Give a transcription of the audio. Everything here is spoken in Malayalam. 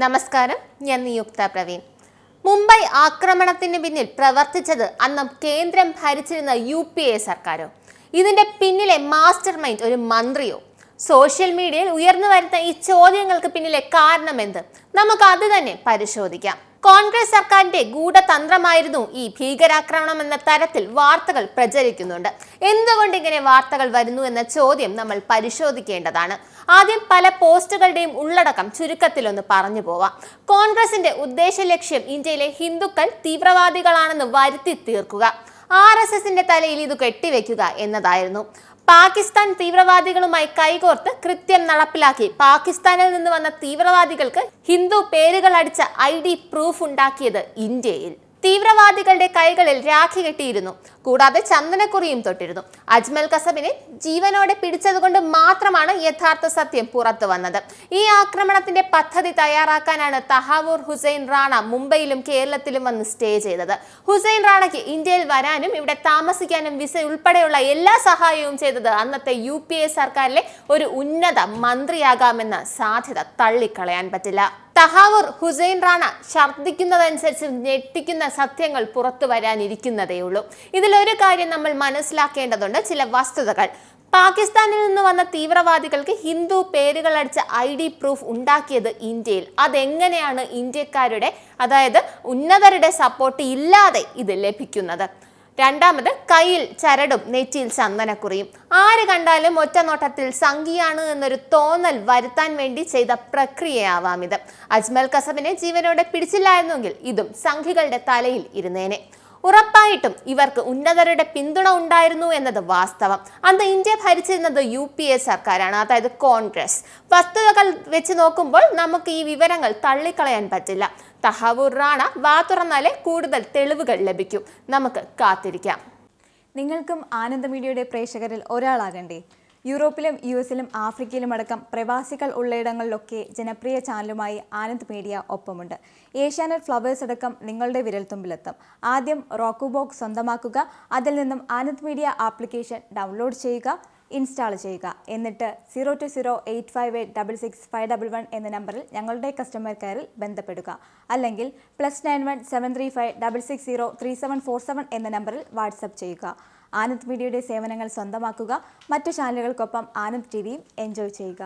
നമസ്കാരം, ഞാൻ നിയുക്ത പ്രവീൺ. മുംബൈ ആക്രമണത്തിന് പിന്നിൽ പ്രവർത്തിച്ചത് അന്നും കേന്ദ്രം ഭരിച്ചിരുന്ന UPA സർക്കാരോ? ഇതിന്റെ പിന്നിലെ മാസ്റ്റർ മൈൻഡ് ഒരു മന്ത്രിയോ? സോഷ്യൽ മീഡിയയിൽ ഉയർന്നു വരുന്ന ഈ ചോദ്യങ്ങൾക്ക് പിന്നിലെ കാരണമെന്ത്? നമുക്ക് അത് തന്നെ പരിശോധിക്കാം. കോൺഗ്രസ് സർക്കാരിന്റെ ഗൂഢതന്ത്രമായിരുന്നു ഈ ഭീകരാക്രമണം എന്ന തരത്തിൽ വാർത്തകൾ പ്രചരിക്കുന്നുണ്ട്. എന്തുകൊണ്ട് ഇങ്ങനെ വാർത്തകൾ വരുന്നു എന്ന ചോദ്യം നമ്മൾ പരിശോധിക്കേണ്ടതാണ്. ആദ്യം പല പോസ്റ്റുകളുടെയും ഉള്ളടക്കം ചുരുക്കത്തിലൊന്ന് പറഞ്ഞു പോവാം. കോൺഗ്രസിന്റെ ഉദ്ദേശ ലക്ഷ്യം ഇന്ത്യയിലെ ഹിന്ദുക്കൾ തീവ്രവാദികളാണെന്ന് വരുത്തി തീർക്കുക, RSSന്റെ തലയിൽ ഇത് കെട്ടിവെക്കുക എന്നതായിരുന്നു. പാകിസ്ഥാൻ തീവ്രവാദികളുമായി കൈകോർത്ത് കൃത്യം നടപ്പിലാക്കി പാകിസ്ഥാനിൽ നിന്ന് വന്ന തീവ്രവാദികൾക്ക് ഹിന്ദു പേരുകൾ അടിച്ച ID പ്രൂഫ് ഉണ്ടാക്കിയത് ഇന്ത്യയിൽ. തീവ്രവാദികളുടെ കൈകളിൽ രാഖി കെട്ടിയിരുന്നു, കൂടാതെ ചന്ദനക്കുറിയും തൊട്ടിരുന്നു. അജ്മൽ കസബിനെ ജീവനോടെ പിടിച്ചതുകൊണ്ട് മാത്രമാണ് യഥാർത്ഥ സത്യം പുറത്തു വന്നത്. ഈ ആക്രമണത്തിന്റെ പദ്ധതി തയ്യാറാക്കാനാണ് തഹാവൂർ ഹുസൈൻ റാണ മുംബൈയിലും കേരളത്തിലും വന്ന് സ്റ്റേ ചെയ്തത്. ഹുസൈൻ റാണയ്ക്ക് ഇന്ത്യയിൽ വരാനും ഇവിടെ താമസിക്കാനും വിസ ഉൾപ്പെടെയുള്ള എല്ലാ സഹായവും ചെയ്തത് അന്നത്തെ UPA സർക്കാരിലെ ഒരു ഉന്നത മന്ത്രിയാകാമെന്ന സാധ്യത തള്ളിക്കളയാൻ പറ്റില്ല. തഹാവൂർ ഹുസൈൻ റാണ ഛർദ്ദിക്കുന്നതനുസരിച്ച് ഞെട്ടിക്കുന്ന സത്യങ്ങൾ പുറത്തു വരാനിരിക്കുന്നതേയുള്ളൂ. ഇതിലൊരു കാര്യം നമ്മൾ മനസ്സിലാക്കേണ്ടതുണ്ട്, ചില വസ്തുതകൾ. പാകിസ്ഥാനിൽ നിന്ന് വന്ന തീവ്രവാദികൾക്ക് ഹിന്ദു പേരുകൾ അടിച്ച ID പ്രൂഫ് ഉണ്ടാക്കിയത് ഇന്ത്യയിൽ. അതെങ്ങനെയാണ് ഇന്ത്യക്കാരുടെ, അതായത് ഉന്നതരുടെ സപ്പോർട്ട് ഇല്ലാതെ ഇത് ലഭിക്കുന്നത്? രണ്ടാമത്, കയ്യിൽ ചരടും നെറ്റിയിൽ ചന്ദനക്കുറിയും. ആര് കണ്ടാലും ഒറ്റ നോട്ടത്തിൽ സംഘിയാണ് എന്നൊരു തോന്നൽ വരുത്താൻ വേണ്ടി ചെയ്ത പ്രക്രിയയാവാം ഇത്. അജ്മൽ കസബിനെ ജീവനോടെ പിടിച്ചില്ലായിരുന്നെങ്കിൽ ഇതും സംഘികളുടെ തലയിൽ ഇരുന്നേനെ. ഉറപ്പായിട്ടും ഇവർക്ക് ഉന്നതരുടെ പിന്തുണ ഉണ്ടായിരുന്നു എന്നത് വാസ്തവം. അന്ന് ഇന്ത്യ ഭരിച്ചിരുന്നത് UPA സർക്കാരാണ്, അതായത് കോൺഗ്രസ്. വസ്തുതകൾ വെച്ച് നോക്കുമ്പോൾ നമുക്ക് ഈ വിവരങ്ങൾ തള്ളിക്കളയാൻ പറ്റില്ല. തഹാവൂർ റാണ വാ തുറന്നാലേ കൂടുതൽ തെളിവുകൾ ലഭിക്കും. നമുക്ക് കാത്തിരിക്കാം. നിങ്ങൾക്കും ആനന്ദ മീഡിയയുടെ പ്രേക്ഷകരിൽ ഒരാളാകണ്ടേ? യൂറോപ്പിലും US-ലും ആഫ്രിക്കയിലും അടക്കം പ്രവാസികൾ ഉള്ളയിടങ്ങളിലൊക്കെ ജനപ്രിയ ചാനലുമായി ആനന്ദ് മീഡിയ ഒപ്പമുണ്ട്. ഏഷ്യാനെറ്റ് ഫ്ലവേഴ്സ് അടക്കം നിങ്ങളുടെ വിരൽത്തുമ്പിലെത്തും. ആദ്യം റോക്കു ബോക്സ് സ്വന്തമാക്കുക, അതിൽ നിന്നും ആനന്ദ് മീഡിയ ആപ്ലിക്കേഷൻ ഡൗൺലോഡ് ചെയ്യുക, ഇൻസ്റ്റാൾ ചെയ്യുക. എന്നിട്ട് 0208586651 എന്ന നമ്പറിൽ ഞങ്ങളുടെ കസ്റ്റമർ കെയറിൽ ബന്ധപ്പെടുക. അല്ലെങ്കിൽ +91 735 660 3747 എന്ന നമ്പറിൽ വാട്സപ്പ് ചെയ്യുക. ആനന്ദ് മീഡിയയുടെ സേവനങ്ങൾ സ്വന്തമാക്കുക. മറ്റു ചാനലുകൾക്കൊപ്പം ആനന്ദ് TVയും എൻജോയ് ചെയ്യുക.